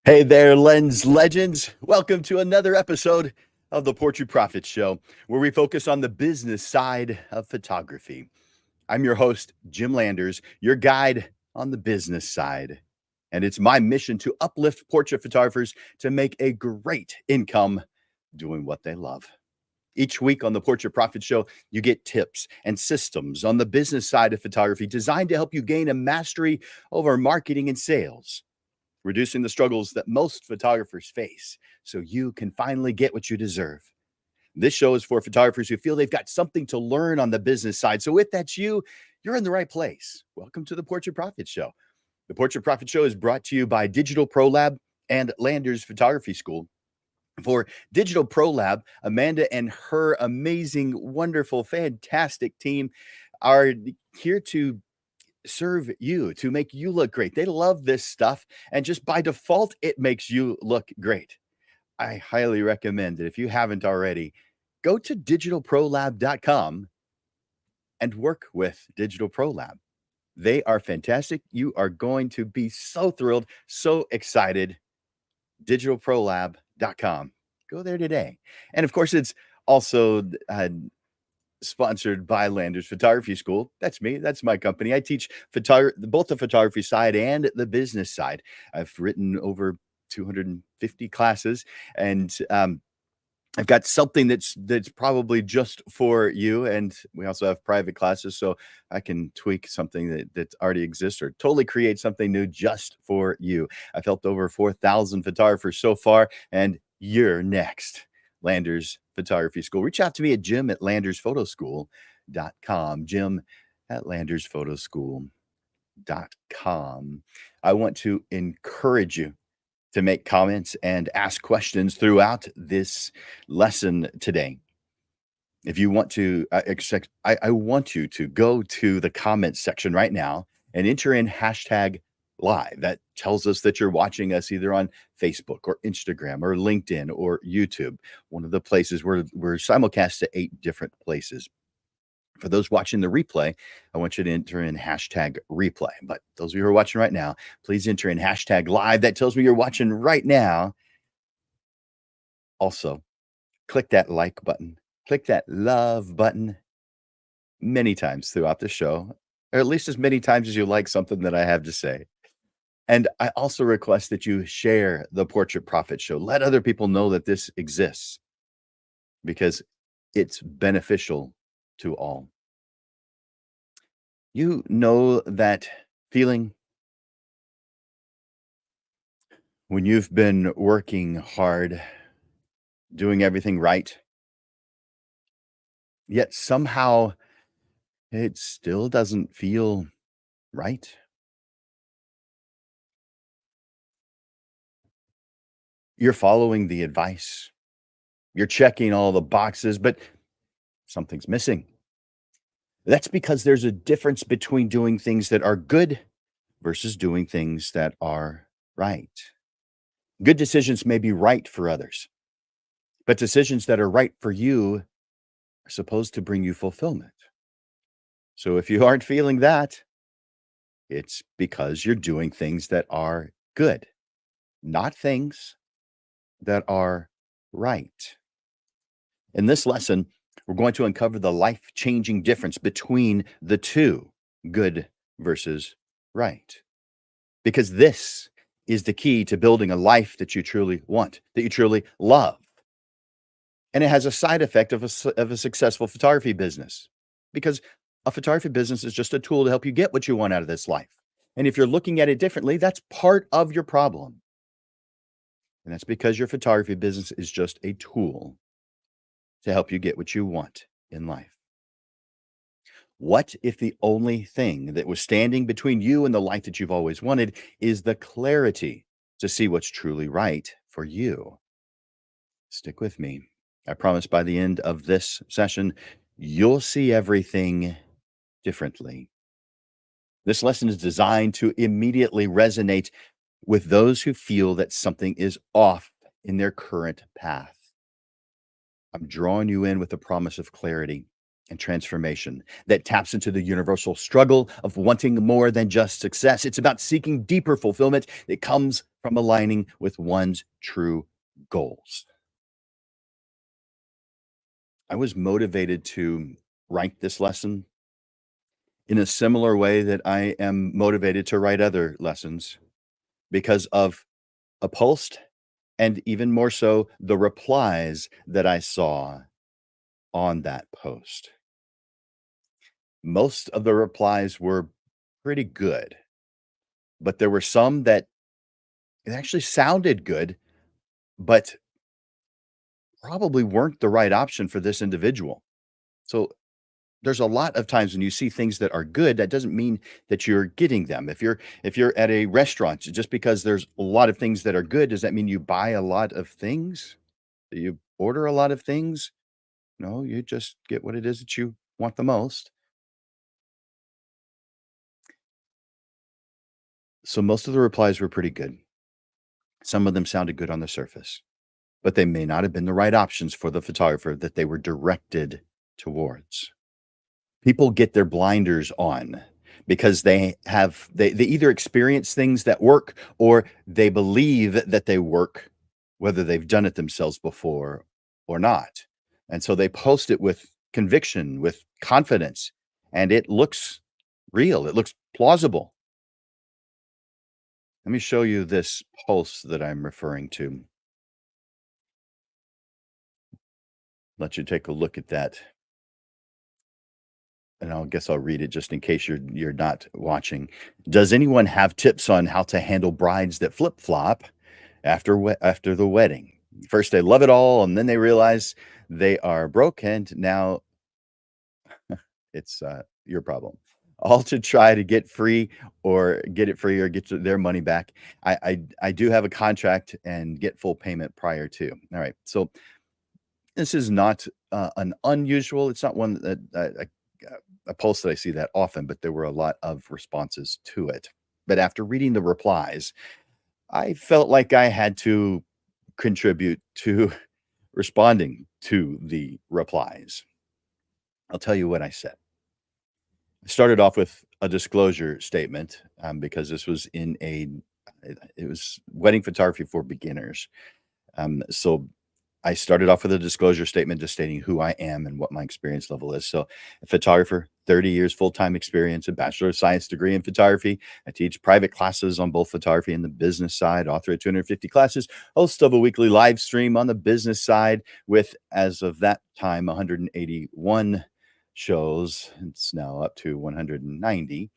Hey there, Lens Legends. Welcome to another episode of the Portrait Profit Show, where we focus on the business side of photography. I'm your host, Jim Landers, your guide on the business side. And it's my mission to uplift portrait photographers to make a great income doing what they love. Each week on the Portrait Profit Show, you get tips and systems on the business side of photography designed to help you gain a mastery over marketing and sales, reducing the struggles that most photographers face so you can finally get what you deserve. This show is for photographers who feel they've got something to learn on the business side. So if that's you, you're in the right place. Welcome to the Portrait Profit Show. The Portrait Profit Show is brought to you by Digital Pro Lab and Landers Photography School. For Digital Pro Lab, Amanda and her amazing, wonderful, fantastic team are here to serve you, to make you look great. They love this stuff, and just by default, it makes you look great. I highly recommend it. If you haven't already, go to digitalprolab.com and work with Digital Pro Lab. They are fantastic. You are going to be so thrilled, so excited. Digitalprolab.com. Go there today. And of course, it's also sponsored by Landers Photography School. That's me. That's my company. I teach both the photography side and the business side. I've written over 250 classes, and I've got something that's probably just for you. And we also have private classes, so I can tweak something that already exists or totally create something new just for you. I've helped over 4,000 photographers so far, and you're next. Landers Photography School. Reach out to me at jim@landersphotoschool.com. Jim@landersphotoschool.com. I want to encourage you to make comments and ask questions throughout this lesson today. If you want to, I want you to go to the comments section right now and enter in hashtag live. That tells us that you're watching us either on Facebook or Instagram or LinkedIn or YouTube. One of the places we're simulcast to 8 different places. For those watching the replay, I want you to enter in hashtag replay. But those of you who are watching right now, please enter in hashtag live. That tells me you're watching right now. Also, click that like button, click that love button many times throughout the show, or at least as many times as you like something that I have to say. And I also request that you share the Portrait Profit Show. Let other people know that this exists because it's beneficial to all. You know that feeling when you've been working hard, doing everything right, yet somehow it still doesn't feel right? You're following the advice, you're checking all the boxes, but something's missing. That's because there's a difference between doing things that are good versus doing things that are right. Good decisions may be right for others, but decisions that are right for you are supposed to bring you fulfillment. So if you aren't feeling that, it's because you're doing things that are good, not things that are right. In this lesson, we're going to uncover the life changing difference between the two, good versus right. Because this is the key to building a life that you truly want, that you truly love. And it has a side effect of a successful photography business, because a photography business is just a tool to help you get what you want out of this life. And if you're looking at it differently, that's part of your problem. And that's because your photography business is just a tool to help you get what you want in life. What if the only thing that was standing between you and the life that you've always wanted is the clarity to see what's truly right for you? Stick with me. I promise by the end of this session, you'll see everything differently. This lesson is designed to immediately resonate with those who feel that something is off in their current path. I'm drawing you in with the promise of clarity and transformation that taps into the universal struggle of wanting more than just success. It's about seeking deeper fulfillment that comes from aligning with one's true goals. I was motivated to write this lesson in a similar way that I am motivated to write other lessons because of a post and even more so the replies that I saw on that post. Most of the replies were pretty good, but there were some that it actually sounded good, but probably weren't the right option for this individual. So there's a lot of times when you see things that are good, that doesn't mean that you're getting them. If you're at a restaurant, just because there's a lot of things that are good, does that mean you buy a lot of things? Do you order a lot of things? No, you just get what it is that you want the most. So most of the replies were pretty good. Some of them sounded good on the surface, but they may not have been the right options for the photographer that they were directed towards. People get their blinders on because they either experience things that work or they believe that they work, whether they've done it themselves before or not. And so they post it with conviction, with confidence, and it looks real. It looks plausible. Let me show you this post that I'm referring to. Let you take a look at that. And I guess I'll read it just in case you're not watching. Does anyone have tips on how to handle brides that flip-flop after the wedding? First, they love it all, and then they realize they are broke, and now it's your problem. All to try to get it free or get their money back. I do have a contract and get full payment prior to. All right, so this is not an unusual. It's not one that a post that I see that often, but there were a lot of responses to it. But after reading the replies, I felt like I had to contribute to responding to the replies. I'll tell you what I said. I started off with a disclosure statement because this was it was wedding photography for beginners. So I started off with a disclosure statement just stating who I am and what my experience level is. So, a photographer, 30 years full-time experience, a Bachelor of Science degree in photography. I teach private classes on both photography and the business side, author of 250 classes, host of a weekly live stream on the business side with, as of that time, 181 shows. It's now up to 190.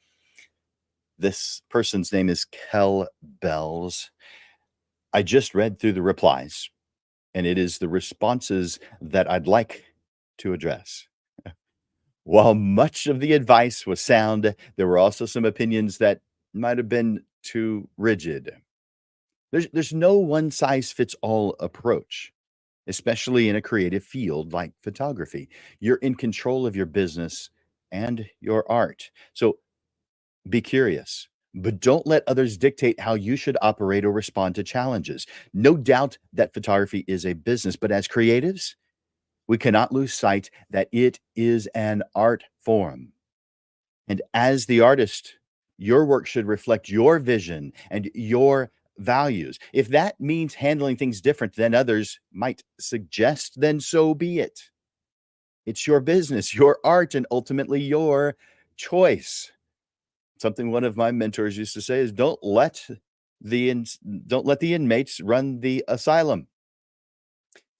This person's name is Kel Bells. I just read through the replies and it is the responses that I'd like to address. While much of the advice was sound, there were also some opinions that might have been too rigid. There's no one size fits all approach, especially in a creative field like photography. You're in control of your business and your art. So be curious, but don't let others dictate how you should operate or respond to challenges. No doubt that photography is a business, but as creatives, we cannot lose sight that it is an art form. And as the artist, your work should reflect your vision and your values. If that means handling things different than others might suggest, then so be it. It's your business, your art, and ultimately your choice. Something one of my mentors used to say is don't let the inmates run the asylum.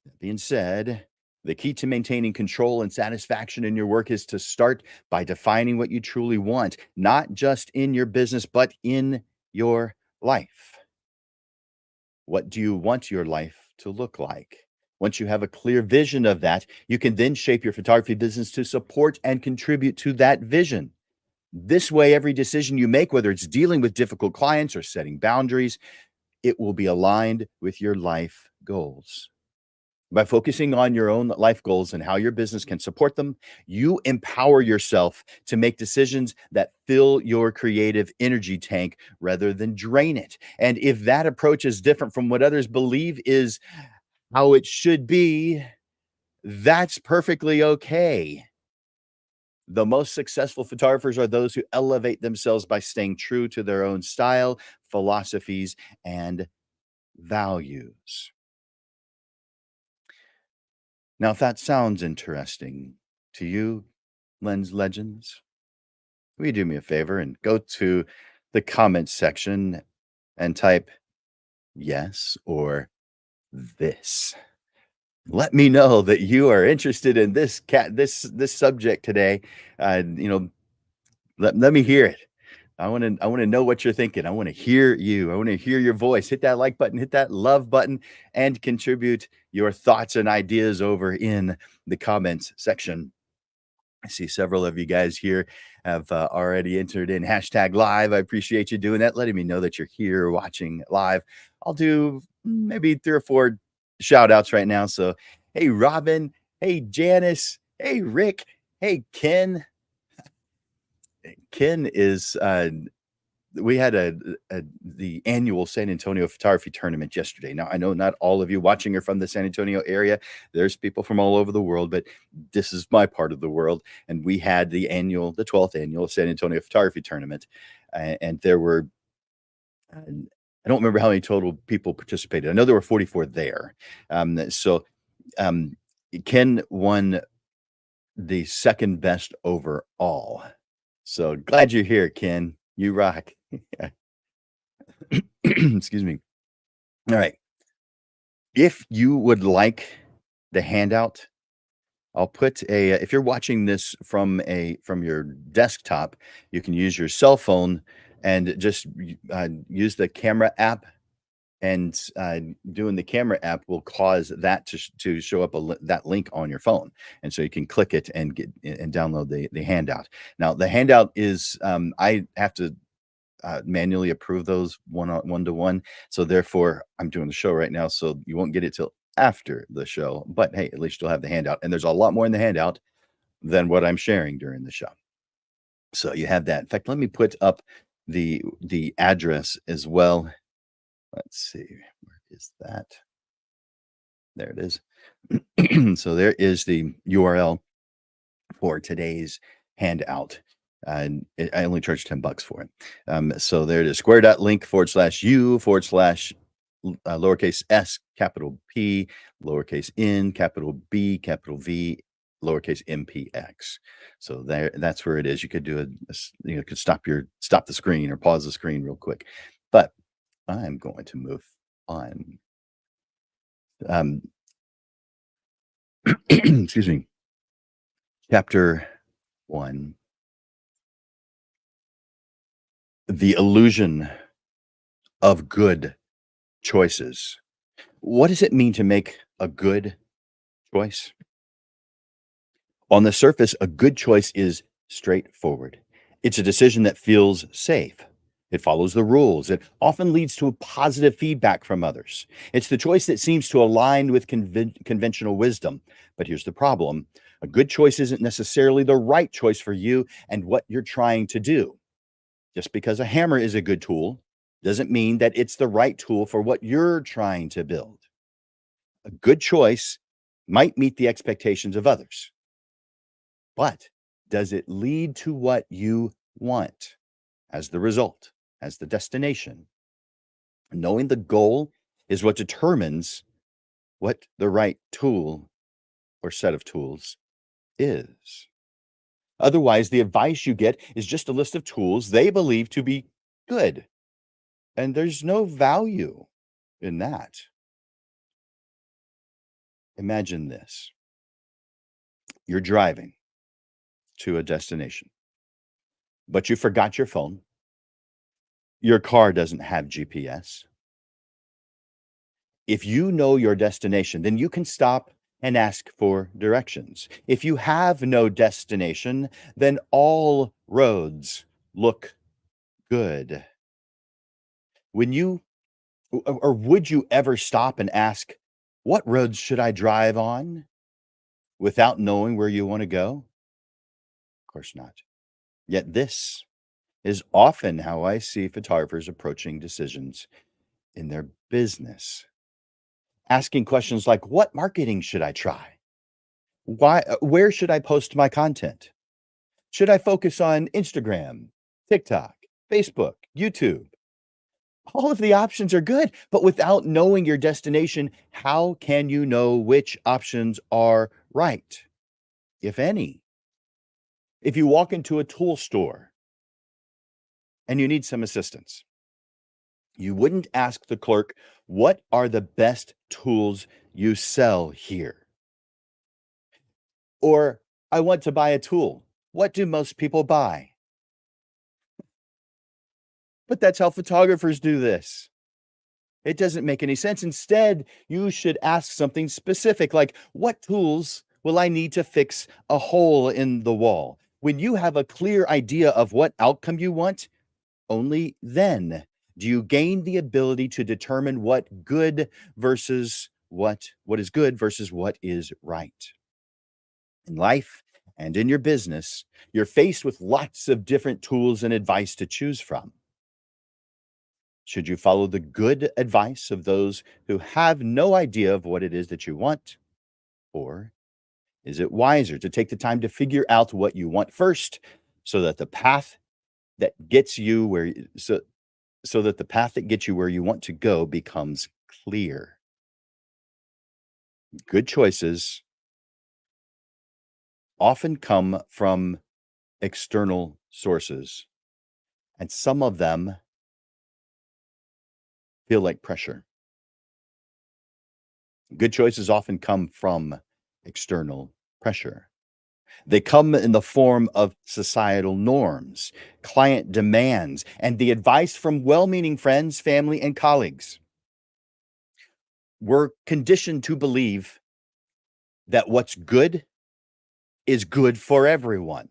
That being said, the key to maintaining control and satisfaction in your work is to start by defining what you truly want, not just in your business, but in your life. What do you want your life to look like? Once you have a clear vision of that, you can then shape your photography business to support and contribute to that vision. This way, every decision you make, whether it's dealing with difficult clients or setting boundaries, it will be aligned with your life goals. By focusing on your own life goals and how your business can support them, you empower yourself to make decisions that fill your creative energy tank rather than drain it. And if that approach is different from what others believe is how it should be, that's perfectly okay. The most successful photographers are those who elevate themselves by staying true to their own style, philosophies, and values. Now, if that sounds interesting to you, Lens Legends, will you do me a favor and go to the comments section and type yes or this? Let me know that you are interested in this subject today. You know, let me hear it. I wanna know what you're thinking. I wanna hear you. I wanna hear your voice. Hit that like button, hit that love button, and contribute your thoughts and ideas over in the comments section. I see several of you guys here have already entered in hashtag live. I appreciate you doing that, letting me know that you're here watching live. I'll do maybe 3 or 4 shout outs right now. So, hey, Robin. Hey, Janice. Hey, Rick. Hey, Ken. Ken is we had the annual San Antonio photography tournament yesterday. Now, I know not all of you watching are from the San Antonio area. There's people from all over the world, but this is my part of the world. And we had the 12th annual San Antonio photography tournament. And there were, I don't remember how many total people participated. I know there were 44 there. So Ken won the second best overall. So glad you're here, Ken. You rock. Excuse me. All right. If you would like the handout, I'll put if you're watching this from your desktop, you can use your cell phone and just use the camera app. And doing the camera app will cause that to show up that link on your phone, and so you can click it and get and download the handout. Now, the handout is I have to manually approve those one to one. So therefore, I'm doing the show right now, so you won't get it till after the show. But hey, at least you'll have the handout, and there's a lot more in the handout than what I'm sharing during the show. So you have that. In fact, let me put up the address as well. Let's see, where is that? There it is. So there is the URL for today's handout. And I only charge $10 for it. So there it is, square.link/u/lowercase s, capital P, lowercase n, capital B, capital V, lowercase mpx. So that's where it is. You could do could stop the screen or pause the screen real quick. But I'm going to move on. Um, excuse me. Chapter 1. The illusion of good choices. What does it mean to make a good choice? On the surface, a good choice is straightforward. It's a decision that feels safe. It follows the rules. It often leads to a positive feedback from others. It's the choice that seems to align with conventional wisdom. But here's the problem: a good choice isn't necessarily the right choice for you and what you're trying to do. Just because a hammer is a good tool doesn't mean that it's the right tool for what you're trying to build. A good choice might meet the expectations of others, but does it lead to what you want as the result, as the destination? Knowing the goal is what determines what the right tool or set of tools is. Otherwise, the advice you get is just a list of tools they believe to be good, and there's no value in that. Imagine this: you're driving to a destination, but you forgot your phone. Your car doesn't have GPS. If you know your destination, then you can stop and ask for directions. If you have no destination, then all roads look good. When you or would you ever stop and ask, "What roads should I drive on?" without knowing where you want to go? Of course not. Yet this is often how I see photographers approaching decisions in their business. Asking questions like, "What marketing should I try? Where should I post my content? Should I focus on Instagram, TikTok, Facebook, YouTube? All of the options are good, but without knowing your destination, how can you know which options are right, if any? If you walk into a tool store and you need some assistance, you wouldn't ask the clerk, "What are the best tools you sell here?" Or, "I want to buy a tool. What do most people buy?" But that's how photographers do this. It doesn't make any sense. Instead, you should ask something specific like, "What tools will I need to fix a hole in the wall?" When you have a clear idea of what outcome you want, only then do you gain the ability to determine what is good versus what is right. In life and in your business, you're faced with lots of different tools and advice to choose from. Should you follow the good advice of those who have no idea of what it is that you want? Or is it wiser to take the time to figure out what you want first so that the path that gets you where so that the path that gets you where you want to go becomes clear? Good choices often come from external sources, and some of them feel like pressure. Good choices often come from external pressure. They come in the form of societal norms, client demands, and the advice from well meaning friends, family, and colleagues. We're conditioned to believe that what's good is good for everyone.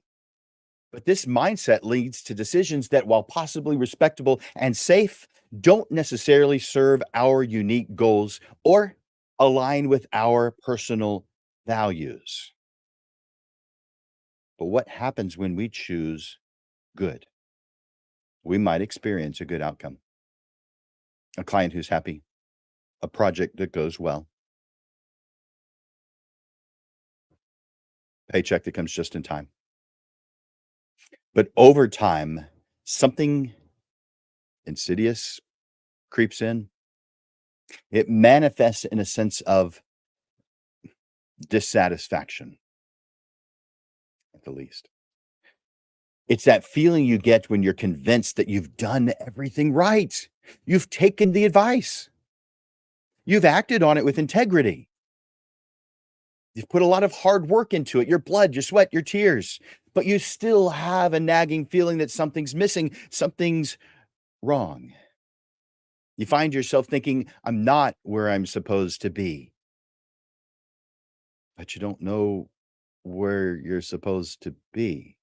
But this mindset leads to decisions that, while possibly respectable and safe, don't necessarily serve our unique goals or align with our personal values. But what happens when we choose good? We might experience a good outcome, a client who's happy, a project that goes well, paycheck that comes just in time. But over time, something insidious creeps in. It manifests in a sense of dissatisfaction, at the least. It's that feeling you get when you're convinced that you've done everything right. You've taken the advice. You've acted on it with integrity. You've put a lot of hard work into it, your blood, your sweat, your tears, but you still have a nagging feeling that something's missing, something's wrong. You find yourself thinking, "I'm not where I'm supposed to be," but you don't know where you're supposed to be.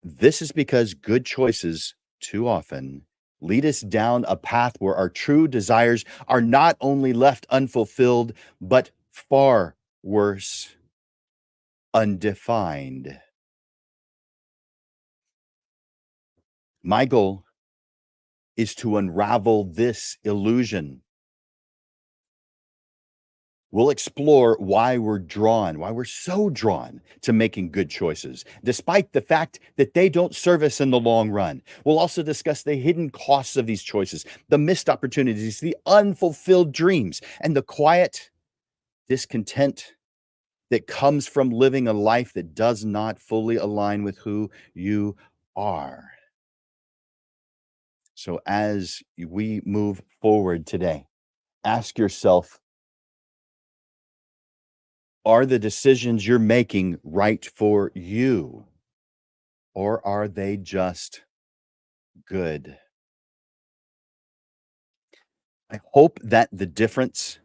This is because good choices too often lead us down a path where our true desires are not only left unfulfilled, but far worse, undefined. My goal is to unravel this illusion. We'll explore why we're so drawn to making good choices, despite the fact that they don't serve us in the long run. We'll also discuss the hidden costs of these choices, the missed opportunities, the unfulfilled dreams, and the quiet discontent that comes from living a life that does not fully align with who you are. So, as we move forward today, ask yourself, are the decisions you're making right for you? Or are they just good? I hope that the difference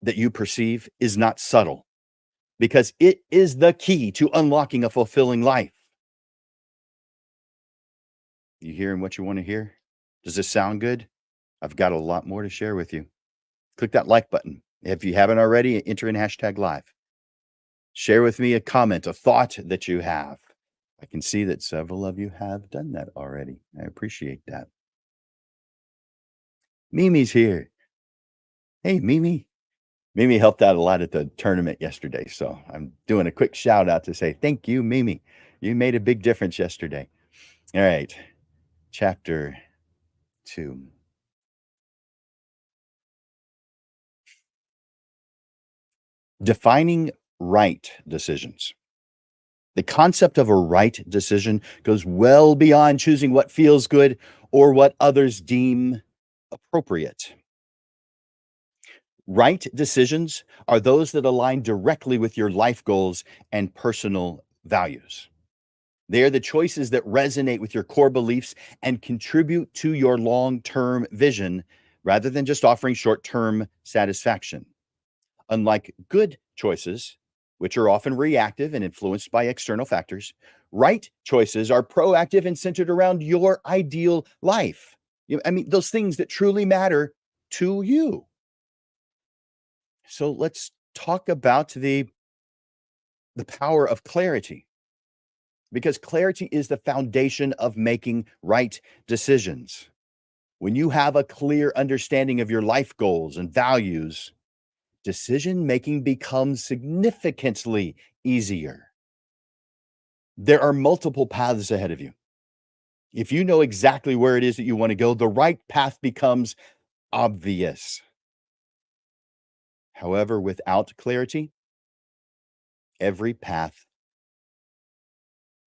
that you perceive is not subtle, because it is the key to unlocking a fulfilling life. You hearing what you want to hear? Does this sound good? I've got a lot more to share with you. Click that like button. If you haven't already, enter in hashtag live. Share with me a comment, a thought that you have. I can see that several of you have done that already. I appreciate that. Mimi's here. Hey, Mimi. Mimi helped out a lot at the tournament yesterday, so I'm doing a quick shout out to say thank you, Mimi. You made a big difference yesterday. All right, chapter 2. Defining right decisions. The concept of a right decision goes well beyond choosing what feels good or what others deem appropriate. Right decisions are those that align directly with your life goals and personal values. They are the choices that resonate with your core beliefs and contribute to your long term vision rather than just offering short term satisfaction. Unlike good choices, which are often reactive and influenced by external factors, right choices are proactive and centered around your ideal life. I mean, those things that truly matter to you. So let's talk about the power of clarity, because clarity is the foundation of making right decisions. When you have a clear understanding of your life goals and values, decision making becomes significantly easier. There are multiple paths ahead of you. If you know exactly where it is that you want to go, the right path becomes obvious. However, without clarity, every path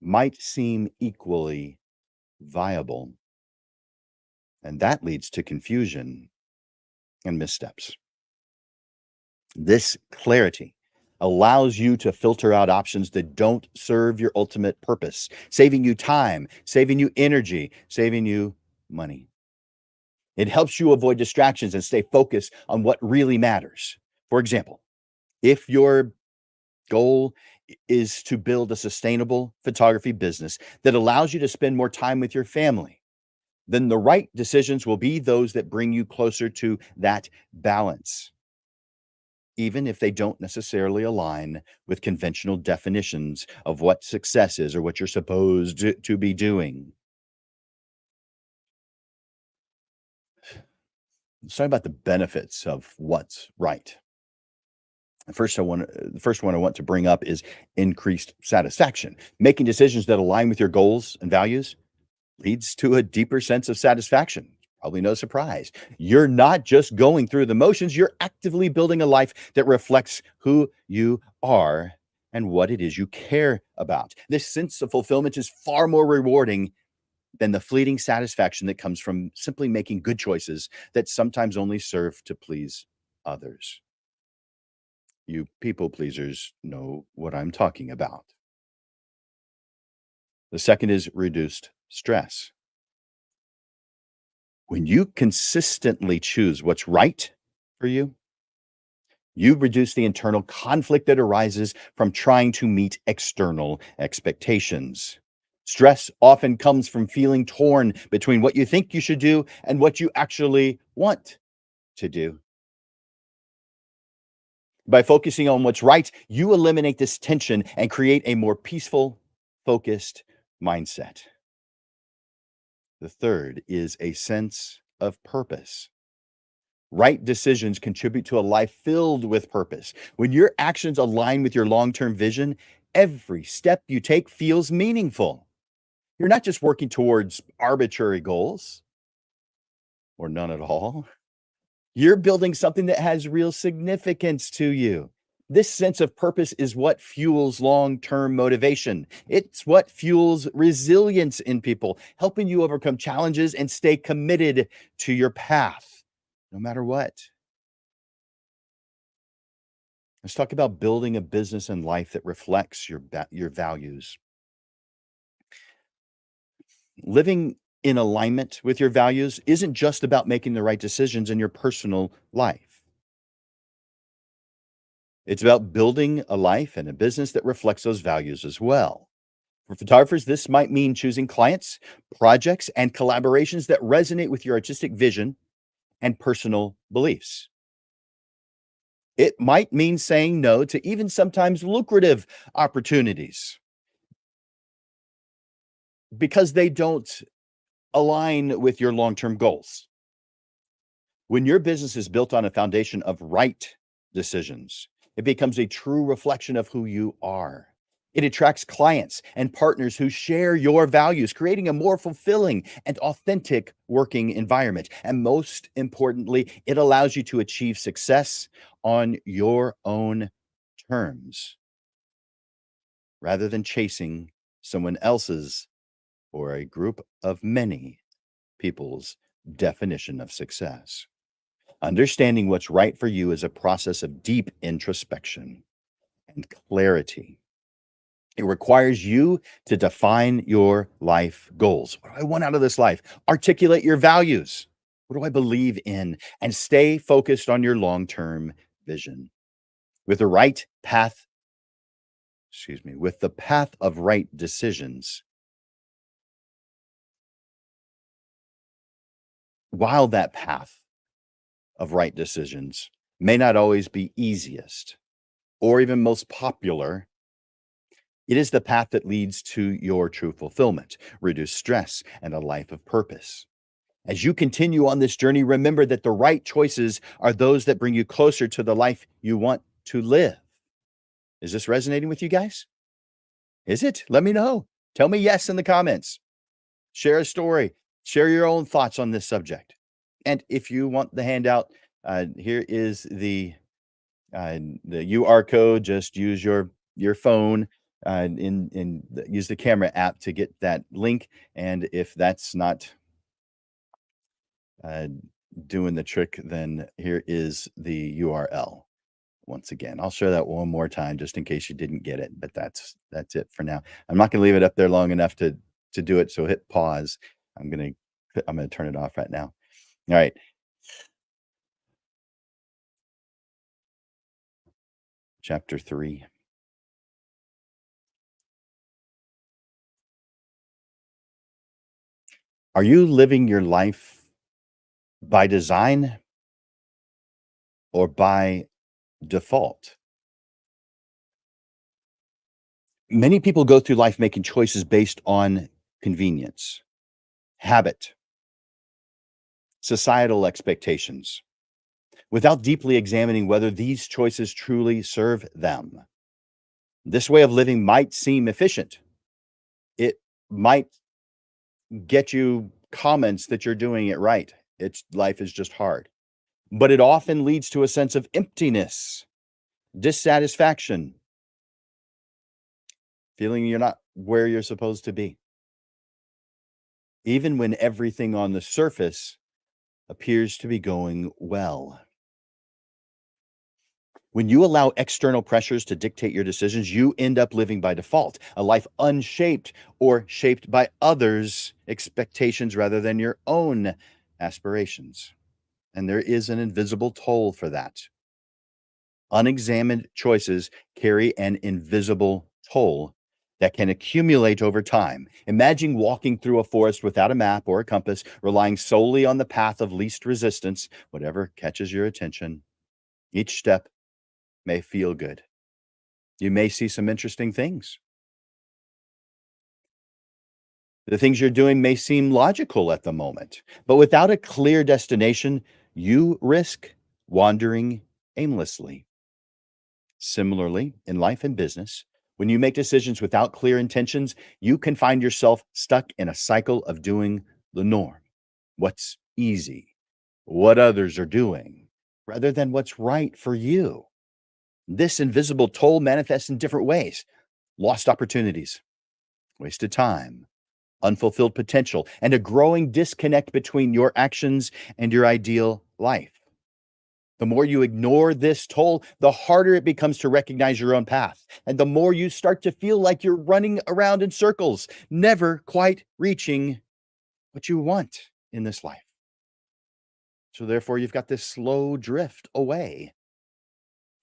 might seem equally viable, and that leads to confusion and missteps. This clarity allows you to filter out options that don't serve your ultimate purpose, saving you time, saving you energy, saving you money. It helps you avoid distractions and stay focused on what really matters. For example, if your goal is to build a sustainable photography business that allows you to spend more time with your family, then the right decisions will be those that bring you closer to that balance, even if they don't necessarily align with conventional definitions of what success is or what you're supposed to be doing. Let's talk about the benefits of what's right. The first one I want to bring up is increased satisfaction. Making decisions that align with your goals and values leads to a deeper sense of satisfaction. Probably no surprise. You're not just going through the motions, you're actively building a life that reflects who you are and what it is you care about. This sense of fulfillment is far more rewarding than the fleeting satisfaction that comes from simply making good choices that sometimes only serve to please others. You people pleasers know what I'm talking about. The second is reduced stress. When you consistently choose what's right for you, you reduce the internal conflict that arises from trying to meet external expectations. Stress often comes from feeling torn between what you think you should do and what you actually want to do. By focusing on what's right, you eliminate this tension and create a more peaceful, focused mindset. The third is a sense of purpose. Right decisions contribute to a life filled with purpose. When your actions align with your long term vision, every step you take feels meaningful. You're not just working towards arbitrary goals or none at all. You're building something that has real significance to you. This sense of purpose is what fuels long term motivation. It's what fuels resilience in people, helping you overcome challenges and stay committed to your path, no matter what. Let's talk about building a business and life that reflects your values. Living in alignment with your values isn't just about making the right decisions in your personal life. It's about building a life and a business that reflects those values as well. For photographers, this might mean choosing clients, projects, and collaborations that resonate with your artistic vision and personal beliefs. It might mean saying no to even sometimes lucrative opportunities because they don't align with your long term goals. When your business is built on a foundation of right decisions. It becomes a true reflection of who you are. It attracts clients and partners who share your values, creating a more fulfilling and authentic working environment. And most importantly, it allows you to achieve success on your own terms rather than chasing someone else's or a group of many people's definition of success. Understanding what's right for you is a process of deep introspection and clarity. It requires you to define your life goals. What do I want out of this life? Articulate your values. What do I believe in? And stay focused on your long term vision. With the right path, with the path of right decisions, while that path of right decisions may not always be easiest or even most popular, it is the path that leads to your true fulfillment, reduced stress, and a life of purpose. As you continue on this journey, remember that the right choices are those that bring you closer to the life you want to live. Is this resonating with you guys? Is it? Let me know. Tell me yes in the comments. Share a story. Share your own thoughts on this subject. And if you want the handout, here is the UR code. Just use your phone use the camera app to get that link. And if that's not uh, doing the trick, then here is the URL. Once again, I'll share that one more time just in case you didn't get it. But that's it for now. I'm not going to leave it up there long enough to do it. So hit pause. I'm gonna turn it off right now. All right. Chapter 3. Are you living your life by design or by default? Many people go through life making choices based on convenience, habit, societal expectations, without deeply examining whether these choices truly serve them. This way of living might seem efficient. It might get you comments that you're doing it right. It's life is just hard. But it often leads to a sense of emptiness, dissatisfaction, feeling you're not where you're supposed to be, even when everything on the surface appears to be going well. When you allow external pressures to dictate your decisions, you end up living by default, a life unshaped or shaped by others' expectations rather than your own aspirations. And there is an invisible toll for that. Unexamined choices carry an invisible toll that can accumulate over time. Imagine walking through a forest without a map or a compass, relying solely on the path of least resistance, whatever catches your attention. Each step may feel good. You may see some interesting things. The things you're doing may seem logical at the moment, but without a clear destination, you risk wandering aimlessly. Similarly, in life and business, when you make decisions without clear intentions, you can find yourself stuck in a cycle of doing the norm, what's easy, what others are doing, rather than what's right for you. This invisible toll manifests in different ways: lost opportunities, wasted time, unfulfilled potential, and a growing disconnect between your actions and your ideal life. The more you ignore this toll, the harder it becomes to recognize your own path. And the more you start to feel like you're running around in circles, never quite reaching what you want in this life. So, therefore, you've got this slow drift away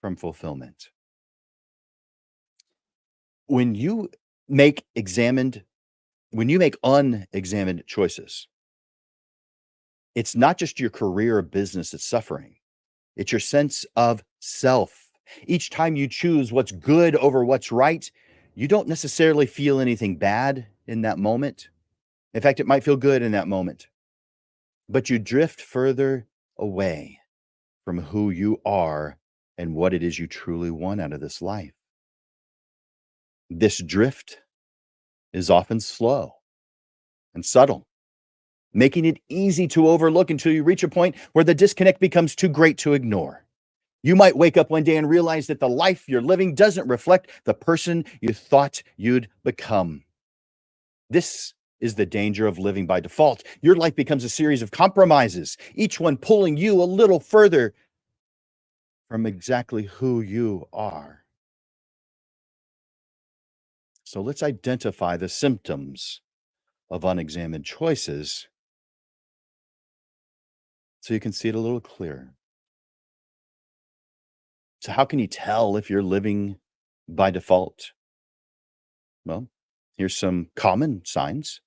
from fulfillment. When you make examined, when you make unexamined choices, it's not just your career or business that's suffering, it's your sense of self. Each time you choose what's good over what's right, you don't necessarily feel anything bad in that moment. In fact, it might feel good in that moment, but you drift further away from who you are and what it is you truly want out of this life. This drift is often slow and subtle, making it easy to overlook until you reach a point where the disconnect becomes too great to ignore. You might wake up one day and realize that the life you're living doesn't reflect the person you thought you'd become. This is the danger of living by default. Your life becomes a series of compromises, each one pulling you a little further from exactly who you are. So let's identify the symptoms of unexamined choices so you can see it a little clearer. So, how can you tell if you're living by default? Well, here's some common signs: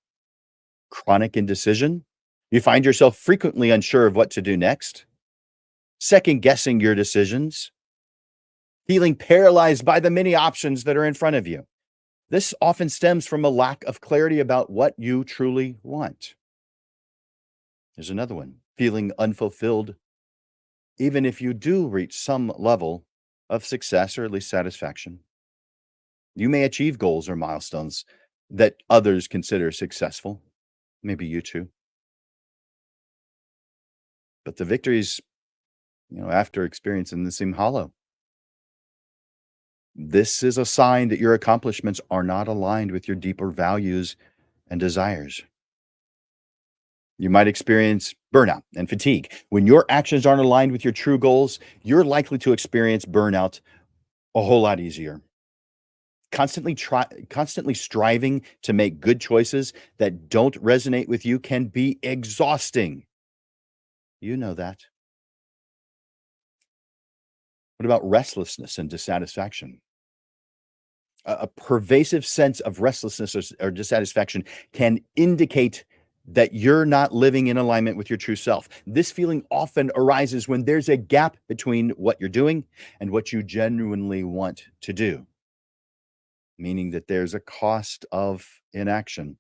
chronic indecision. You find yourself frequently unsure of what to do next, second guessing your decisions, feeling paralyzed by the many options that are in front of you. This often stems from a lack of clarity about what you truly want. There's another one: feeling unfulfilled, even if you do reach some level of success or at least satisfaction. You may achieve goals or milestones that others consider successful, maybe you too, but the victories, after experiencing them seem hollow. This is a sign that your accomplishments are not aligned with your deeper values and desires. You might experience burnout and fatigue. When your actions aren't aligned with your true goals, you're likely to experience burnout a whole lot easier. Constantly striving to make good choices that don't resonate with you can be exhausting. You know that. What about restlessness and dissatisfaction? A pervasive sense of restlessness or dissatisfaction can indicate that you're not living in alignment with your true self. This feeling often arises when there's a gap between what you're doing and what you genuinely want to do, meaning that there's a cost of inaction.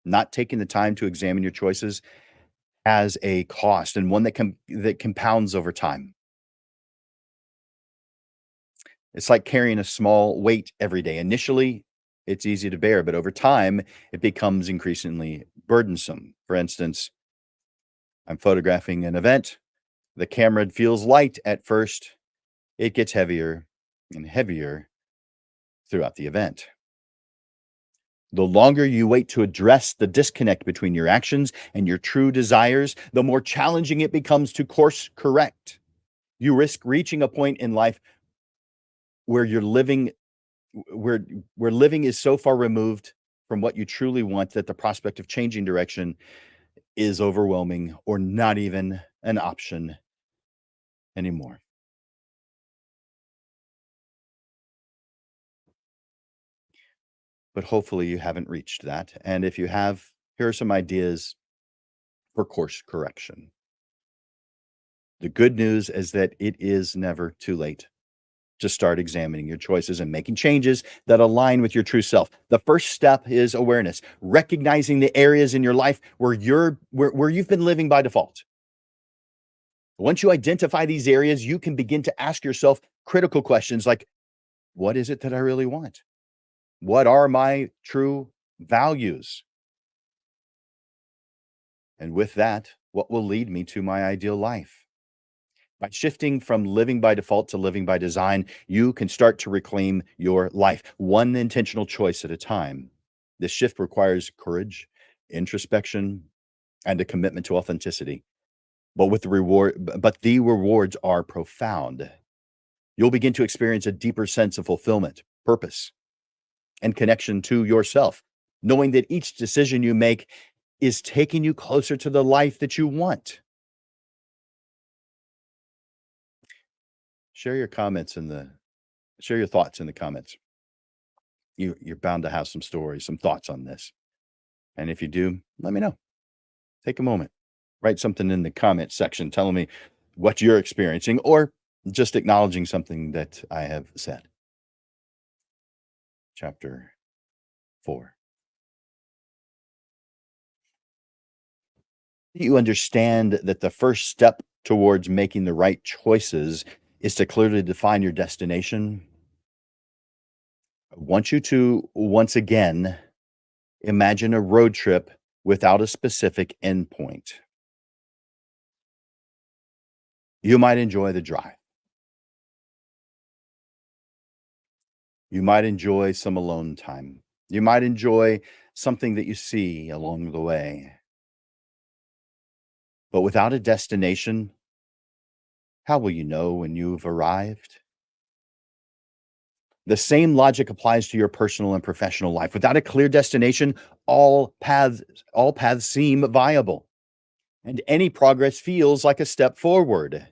Not taking the time to examine your choices has a cost, and one that compounds over time. It's like carrying a small weight every day. Initially, it's easy to bear, but over time, it becomes increasingly burdensome. For instance, I'm photographing an event. The camera feels light at first. It gets heavier and heavier throughout the event. The longer you wait to address the disconnect between your actions and your true desires, the more challenging it becomes to course correct. You risk reaching a point in life where you're living where where living is so far removed from what you truly want that the prospect of changing direction is overwhelming or not even an option anymore. But hopefully you haven't reached that. And if you have, here are some ideas for course correction. The good news is that it is never too late to start examining your choices and making changes that align with your true self. The first step is awareness, recognizing the areas in your life where you've been living by default. Once you identify these areas, you can begin to ask yourself critical questions like, what is it that I really want? What are my true values? And with that, what will lead me to my ideal life? By shifting from living by default to living by design, you can start to reclaim your life, one intentional choice at a time. This shift requires courage, introspection, and a commitment to authenticity. But the rewards are profound. You'll begin to experience a deeper sense of fulfillment, purpose, and connection to yourself, knowing that each decision you make is taking you closer to the life that you want. Share your comments in the Share your thoughts in the comments. You're bound to have some stories, some thoughts on this. And if you do, let me know. Take a moment. Write something in the comment section telling me what you're experiencing or just acknowledging something that I have said. Chapter 4. You understand that the first step towards making the right choices is to clearly define your destination. I want you to once again imagine a road trip without a specific endpoint. You might enjoy the drive. You might enjoy some alone time. You might enjoy something that you see along the way. But without a destination, how will you know when you've arrived? The same logic applies to your personal and professional life. Without a clear destination, all paths all paths seem viable, and any progress feels like a step forward.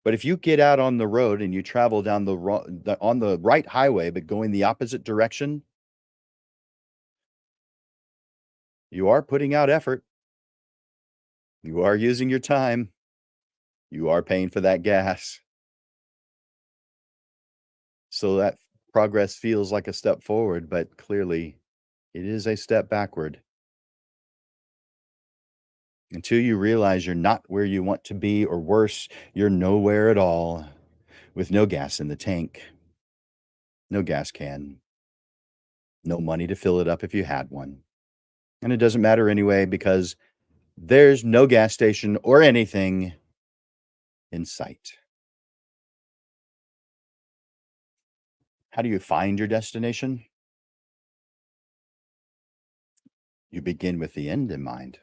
But if you get out on the road and you travel down on the right highway but going the opposite direction, you are putting out effort. You are using your time. You are paying for that gas. So that progress feels like a step forward, but clearly it is a step backward. Until you realize you're not where you want to be, or worse, you're nowhere at all with no gas in the tank, no gas can, no money to fill it up if you had one. And it doesn't matter anyway because there's no gas station or anything in sight. How do you find your destination? You begin with the end in mind.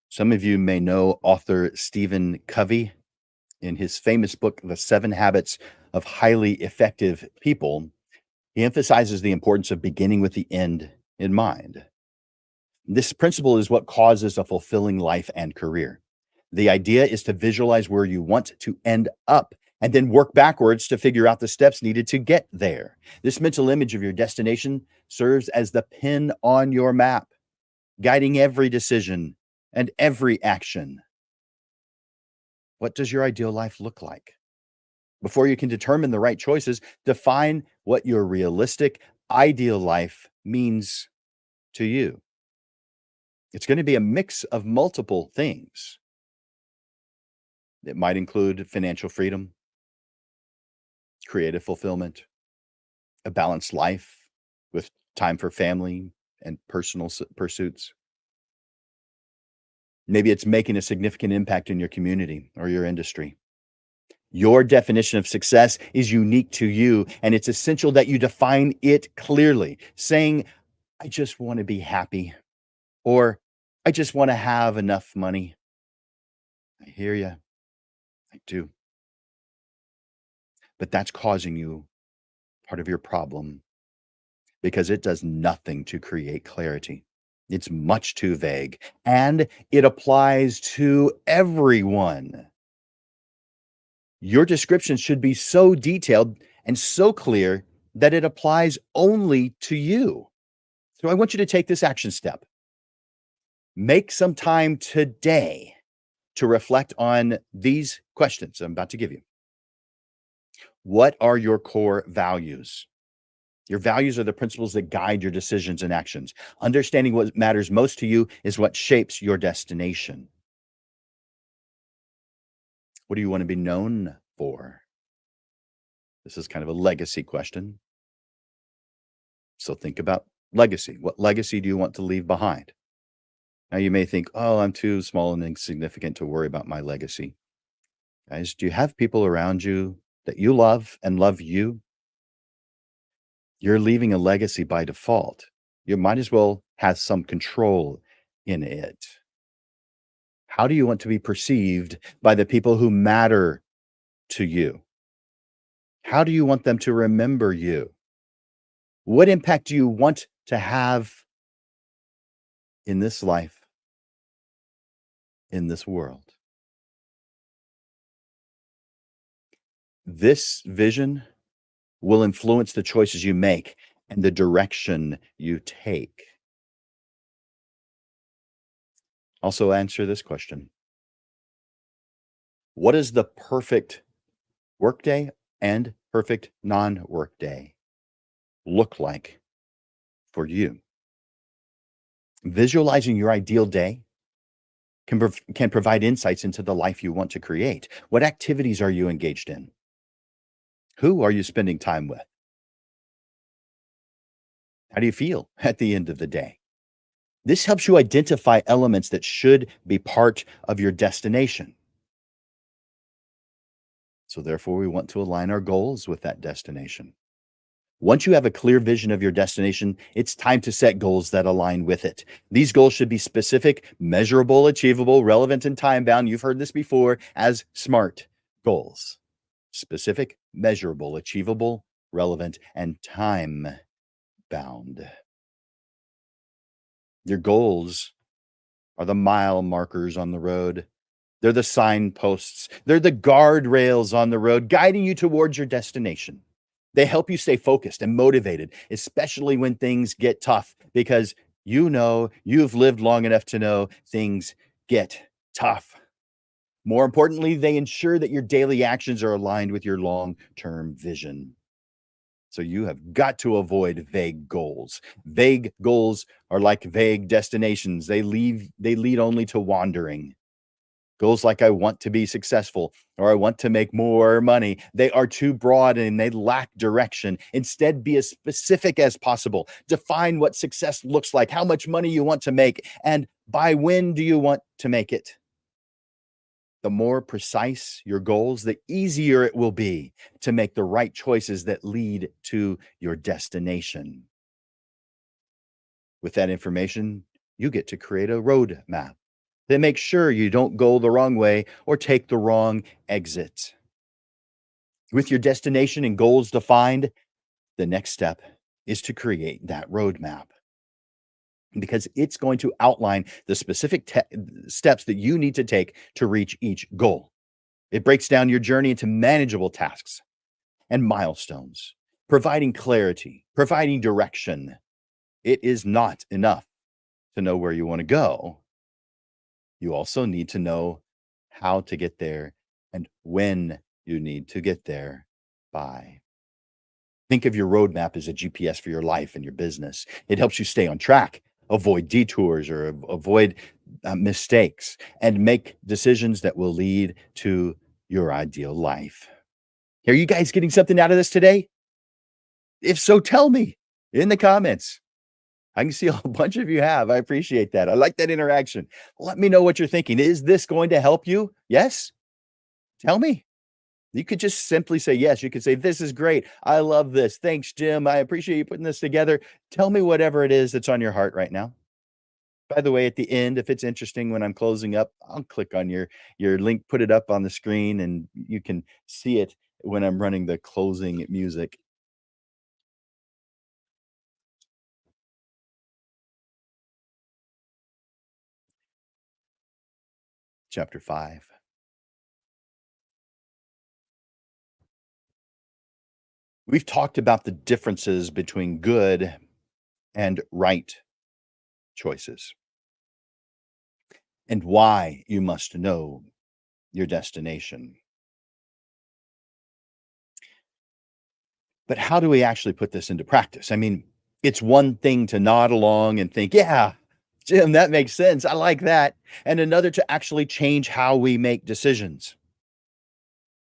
Some of you may know author Stephen Covey. In his famous book, The 7 Habits of Highly Effective People, he emphasizes the importance of beginning with the end in mind. This principle is what causes a fulfilling life and career. The idea is to visualize where you want to end up and then work backwards to figure out the steps needed to get there. This mental image of your destination serves as the pin on your map, guiding every decision and every action. What does your ideal life look like? Before you can determine the right choices, define what your realistic, ideal life means to you. It's going to be a mix of multiple things. It might include financial freedom, creative fulfillment, a balanced life with time for family and personal pursuits. Maybe it's making a significant impact in your community or your industry. Your definition of success is unique to you, and it's essential that you define it clearly. Saying, I just want to be happy, or I just want to have enough money. I hear you. I do. But that's causing you part of your problem because it does nothing to create clarity. It's much too vague, and it applies to everyone. Your description should be so detailed and so clear that it applies only to you. So I want you to take this action step. Make some time today to reflect on these questions I'm about to give you. What are your core values? Your values are the principles that guide your decisions and actions. Understanding what matters most to you is what shapes your destination. What do you want to be known for? This is kind of a legacy question. So think about legacy. What legacy do you want to leave behind? Now, you may think, oh, I'm too small and insignificant to worry about my legacy. Guys, do you have people around you that you love and love you? You're leaving a legacy by default. You might as well have some control in it. How do you want to be perceived by the people who matter to you? How do you want them to remember you? What impact do you want to have in this life, in this world? This vision will influence the choices you make and the direction you take. Also, answer this question. What is the perfect workday and perfect non-work day look like for you? Visualizing your ideal day can provide insights into the life you want to create. What activities are you engaged in? Who are you spending time with? How do you feel at the end of the day? This helps you identify elements that should be part of your destination. So, therefore, we want to align our goals with that destination. Once you have a clear vision of your destination, it's time to set goals that align with it. These goals should be specific, measurable, achievable, relevant, and time bound. You've heard this before as SMART goals: specific, measurable, achievable, relevant, and time bound. Your goals are the mile markers on the road. They're the signposts. They're the guardrails on the road guiding you towards your destination. They help you stay focused and motivated, especially when things get tough, because you know you've lived long enough to know things get tough. More importantly, they ensure that your daily actions are aligned with your long term vision. So you have got to avoid vague goals. Vague goals are like vague destinations. They lead only to wandering. Goals like I want to be successful or I want to make more money, they are too broad and they lack direction. Instead, be as specific as possible. Define what success looks like, how much money you want to make, and by when do you want to make it. The more precise your goals, the easier it will be to make the right choices that lead to your destination. With that information, you get to create a road map that makes sure you don't go the wrong way or take the wrong exit. With your destination and goals defined, the next step is to create that roadmap because it's going to outline the specific steps that you need to take to reach each goal. It breaks down your journey into manageable tasks and milestones, providing clarity, providing direction. It is not enough to know where you want to go. You also need to know how to get there and when you need to get there by. Think of your roadmap as a GPS for your life and your business. It helps you stay on track, avoid detours or avoid mistakes, and make decisions that will lead to your ideal life. Are you guys getting something out of this today? If so, tell me in the comments. I can see a bunch of you have. I appreciate that. I like that interaction. Let me know what you're thinking. Is this going to help you? Yes? Tell me. You could just simply say yes. You could say, "This is great. I love this. Thanks, Jim. I appreciate you putting this together." Tell me whatever it is that's on your heart right now. By the way, at the end, if it's interesting when I'm closing up, I'll click on your link, put it up on the screen, and you can see it when I'm running the closing music. Chapter 5. We've talked about the differences between good and right choices and why you must know your destination. But how do we actually put this into practice? I mean, it's one thing to nod along and think, yeah, Jim, that makes sense. I like that. And another to actually change how we make decisions.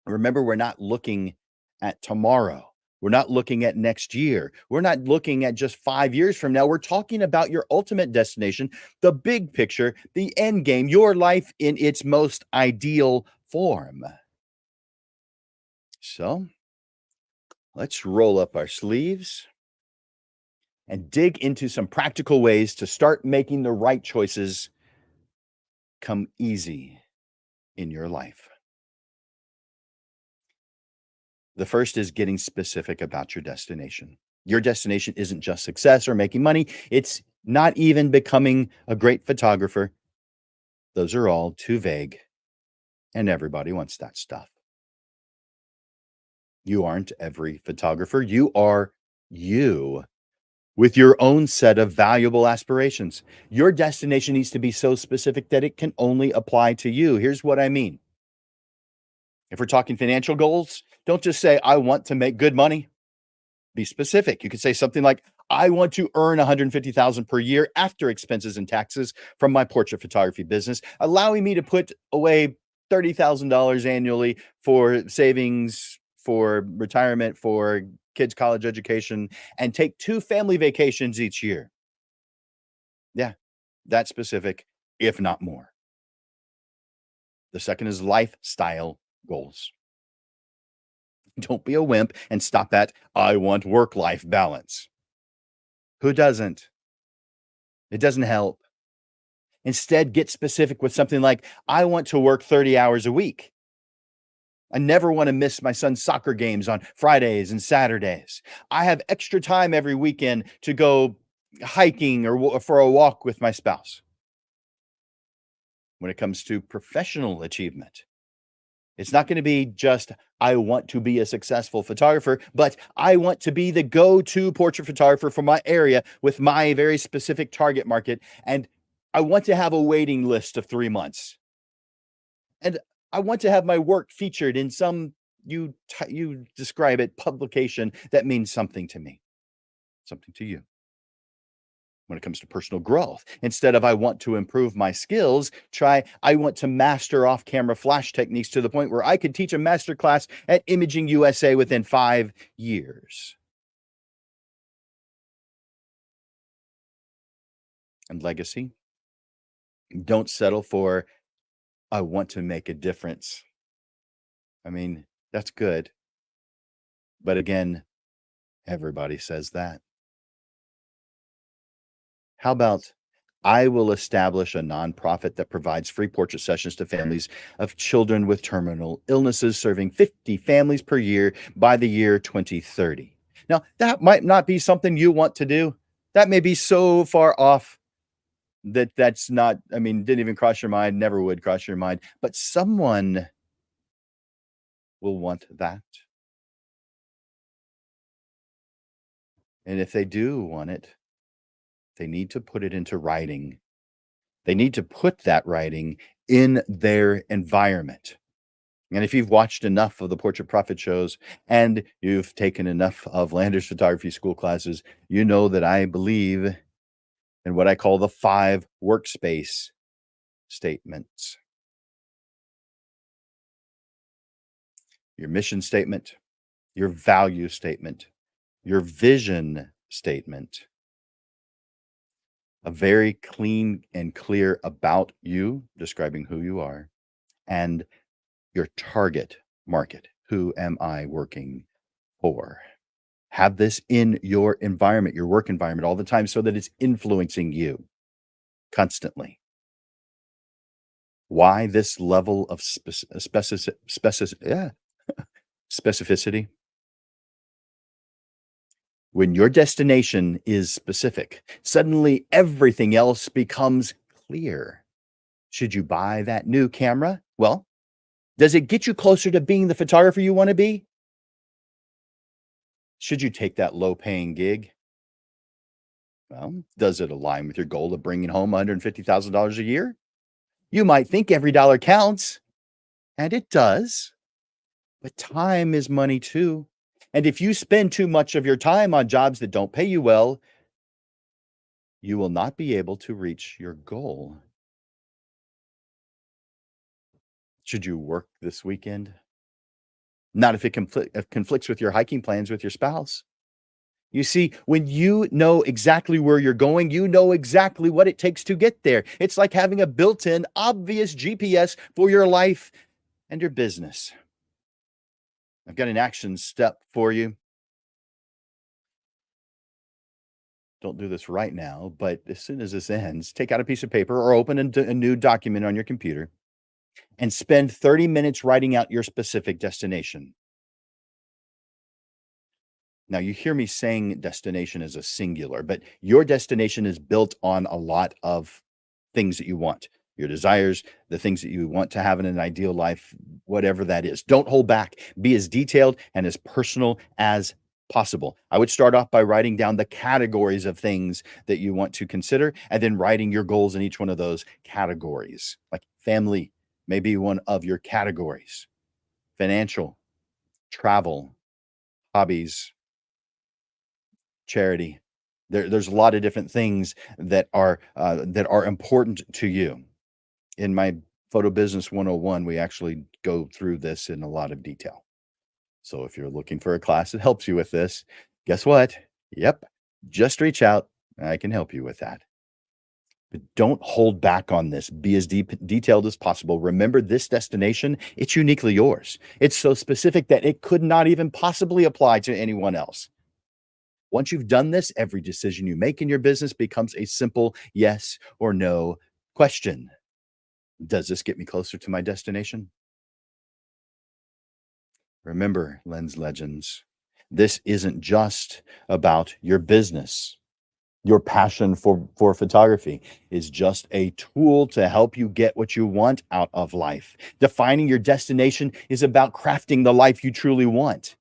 Remember, we're not looking at tomorrow. We're not looking at next year. We're not looking at just 5 years from now. We're talking about your ultimate destination, the big picture, the end game, your life in its most ideal form. So let's roll up our sleeves and dig into some practical ways to start making the right choices come easy in your life. The first is getting specific about your destination. Your destination isn't just success or making money, it's not even becoming a great photographer. Those are all too vague, and everybody wants that stuff. You aren't every photographer, you are you with your own set of valuable aspirations. Your destination needs to be so specific that it can only apply to you. Here's what I mean. If we're talking financial goals, don't just say, I want to make good money. Be specific. You could say something like, I want to earn 150,000 per year after expenses and taxes from my portrait photography business, allowing me to put away $30,000 annually for savings, for retirement, for kids' college education, and take 2 family vacations each year. Yeah, that specific, if not more. The second is lifestyle goals. Don't be a wimp and stop at, I want work life balance. Who doesn't? It doesn't help. Instead, get specific with something like, I want to work 30 hours a week. I never want to miss my son's soccer games on Fridays and Saturdays. I have extra time every weekend to go hiking or for a walk with my spouse. When it comes to professional achievement, it's not going to be just, I want to be a successful photographer, but I want to be the go to portrait photographer for my area with my very specific target market. And I want to have a waiting list of 3 months. And I want to have my work featured in some, you describe it, publication that means something to me, something to you. When it comes to personal growth, instead of I want to improve my skills, try I want to master off camera flash techniques to the point where I could teach a master class at Imaging USA within 5 years. And legacy, don't settle for I want to make a difference. I mean, that's good. But again, everybody says that. How about I will establish a nonprofit that provides free portrait sessions to families of children with terminal illnesses, serving 50 families per year by the year 2030. Now, that might not be something you want to do. That may be so far off that that's not, I mean, didn't even cross your mind, never would cross your mind, but someone will want that. And if they do want it, they need to put it into writing. They need to put that writing in their environment. And if you've watched enough of the Portrait Profit shows and you've taken enough of Landers photography school classes, you know that I believe in what I call the 5 workspace statements. Your mission statement, your value statement, your vision statement, a very clean and clear about you, describing who you are, and your target market. Who am I working for? Have this in your environment, your work environment all the time so that it's influencing you constantly. Why this level of specificity? When your destination is specific, suddenly everything else becomes clear. Should you buy that new camera? Well, does it get you closer to being the photographer you want to be? Should you take that low paying gig? Well, does it align with your goal of bringing home $150,000 a year? You might think every dollar counts, and it does, but time is money too. And if you spend too much of your time on jobs that don't pay you well, you will not be able to reach your goal. Should you work this weekend? Not if it conflicts with your hiking plans with your spouse. You see, when you know exactly where you're going, you know exactly what it takes to get there. It's like having a built in, obvious GPS for your life and your business. I've got an action step for you. Don't do this right now, but as soon as this ends, take out a piece of paper or open a new document on your computer and spend 30 minutes writing out your specific destination. Now, you hear me saying destination is a singular, but your destination is built on a lot of things that you want, your desires, the things that you want to have in an ideal life, whatever that is. Don't hold back. Be as detailed and as personal as possible. I would start off by writing down the categories of things that you want to consider and then writing your goals in each one of those categories. Like family may be one of your categories, financial, travel, hobbies, charity. There's a lot of different things that are important to you. In my Photo Business 101, we actually go through this in a lot of detail. So if you're looking for a class that helps you with this, guess what? Yep, just reach out. I can help you with that. But don't hold back on this. Be as detailed as possible. Remember, this destination, it's uniquely yours. It's so specific that it could not even possibly apply to anyone else. Once you've done this, every decision you make in your business becomes a simple yes or no question. Does this get me closer to my destination? Remember, Lens Legends, this isn't just about your business. Your passion for photography is just a tool to help you get what you want out of life. Defining your destination is about crafting the life you truly want.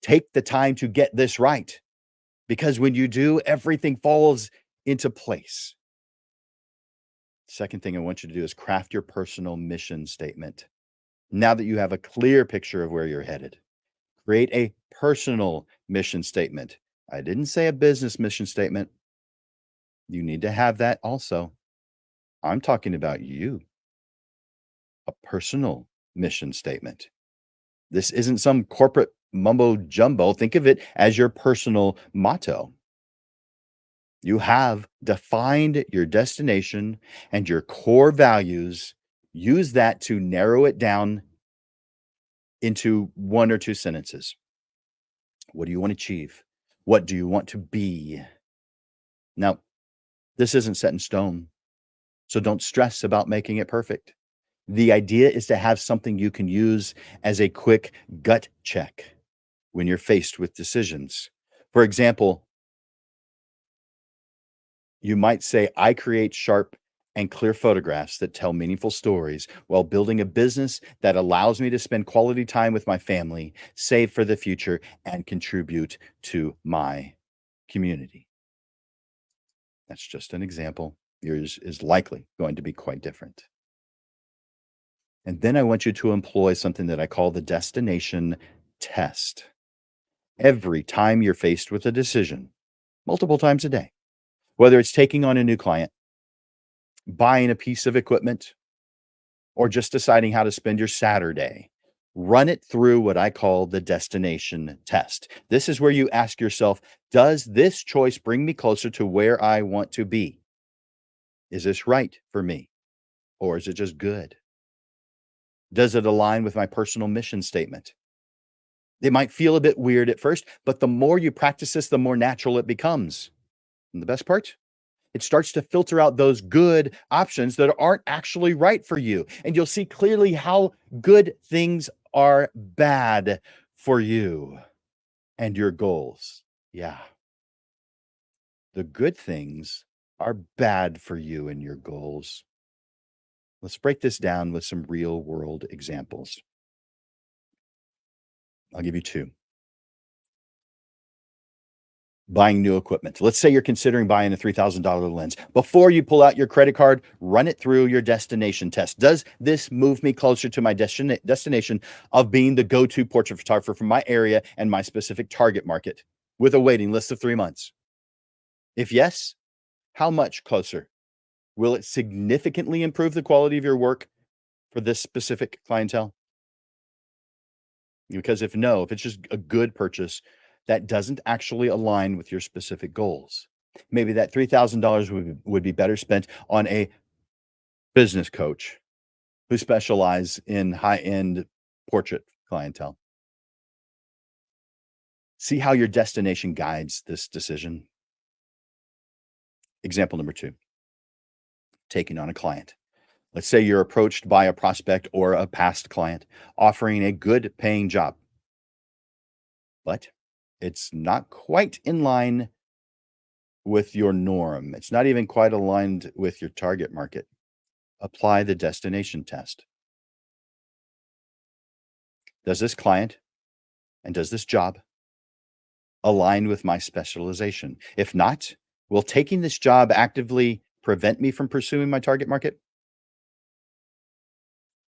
Take the time to get this right, because when you do, everything falls into place. Second thing I want you to do is craft your personal mission statement. Now that you have a clear picture of where you're headed, create a personal mission statement. I didn't say a business mission statement. You need to have that also. I'm talking about you, a personal mission statement. This isn't some corporate mumbo jumbo. Think of it as your personal motto. You have defined your destination and your core values. Use that to narrow it down into one or two sentences. What do you want to achieve? What do you want to be? Now, this isn't set in stone, so don't stress about making it perfect. The idea is to have something you can use as a quick gut check when you're faced with decisions. For example, you might say, I create sharp and clear photographs that tell meaningful stories while building a business that allows me to spend quality time with my family, save for the future, and contribute to my community. That's just an example. Yours is likely going to be quite different. And then I want you to employ something that I call the destination test. Every time you're faced with a decision, multiple times a day, whether it's taking on a new client, buying a piece of equipment, or just deciding how to spend your Saturday, run it through what I call the destination test. This is where you ask yourself, does this choice bring me closer to where I want to be? Is this right for me? Or is it just good? Does it align with my personal mission statement? It might feel a bit weird at first, but the more you practice this, the more natural it becomes. And the best part? It starts to filter out those good options that aren't actually right for you. And you'll see clearly how good things are bad for you and your goals. Yeah, the good things are bad for you and your goals. Let's break this down with some real world examples. I'll give you two. Buying new equipment. Let's say you're considering buying a $3,000 lens. Before you pull out your credit card, run it through your destination test. Does this move me closer to my destination of being the go-to portrait photographer for my area and my specific target market with a waiting list of 3 months? If yes, how much closer? Will it significantly improve the quality of your work for this specific clientele? Because if no, if it's just a good purchase that doesn't actually align with your specific goals, maybe that $3,000 would be better spent on a business coach who specialize in high-end portrait clientele. See how your destination guides this decision. Example number two, taking on a client. Let's say you're approached by a prospect or a past client offering a good paying job, but it's not quite in line with your norm. It's not even quite aligned with your target market. Apply the destination test. Does this client and does this job align with my specialization? If not, will taking this job actively prevent me from pursuing my target market?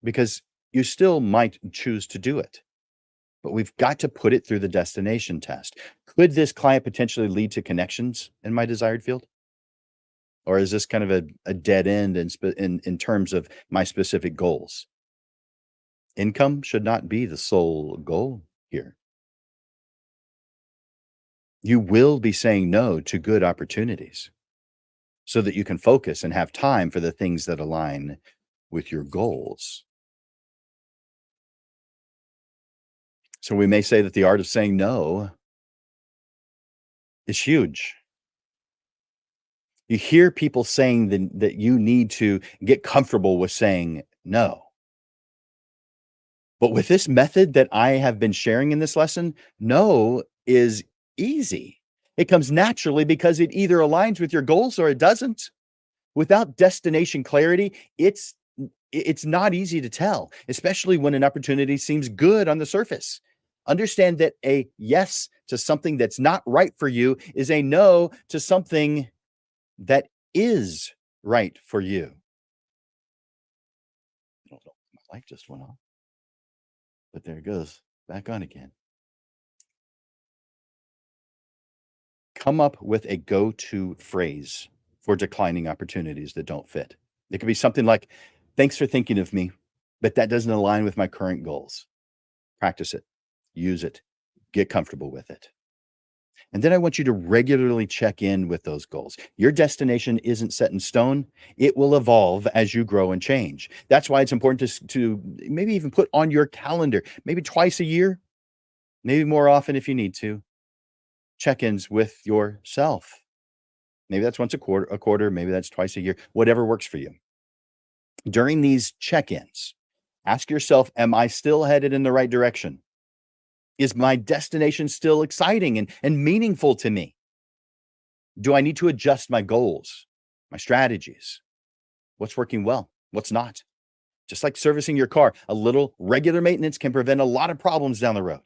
Because you still might choose to do it. but we've got to put it through the destination test. Could this client potentially lead to connections in my desired field? Or is this kind of a dead end in terms of my specific goals? Income should not be the sole goal here. You will be saying no to good opportunities so that you can focus and have time for the things that align with your goals. So we may say that the art of saying no is huge. You hear people saying that you need to get comfortable with saying no. But with this method that I have been sharing in this lesson, no is easy. It comes naturally because it either aligns with your goals or it doesn't. Without destination clarity, it's not easy to tell, especially when an opportunity seems good on the surface. Understand that a yes to something that's not right for you is a no to something that is right for you. Oh, my light just went off, but there it goes back on again. Come up with a go-to phrase for declining opportunities that don't fit. It could be something like, "Thanks for thinking of me, but that doesn't align with my current goals." Practice it, use it, get comfortable with it. And then I want you to regularly check in with those goals. Your destination isn't set in stone. It will evolve as you grow and change. That's why it's important to maybe even put on your calendar, maybe twice a year, maybe more often if you need to, check-ins with yourself. Maybe that's once a quarter, maybe that's twice a year, whatever works for you. During these check-ins, ask yourself, am I still headed in the right direction? Is my destination still exciting and meaningful to me? Do I need to adjust my goals, my strategies? What's working well? What's not? Just like servicing your car, a little regular maintenance can prevent a lot of problems down the road.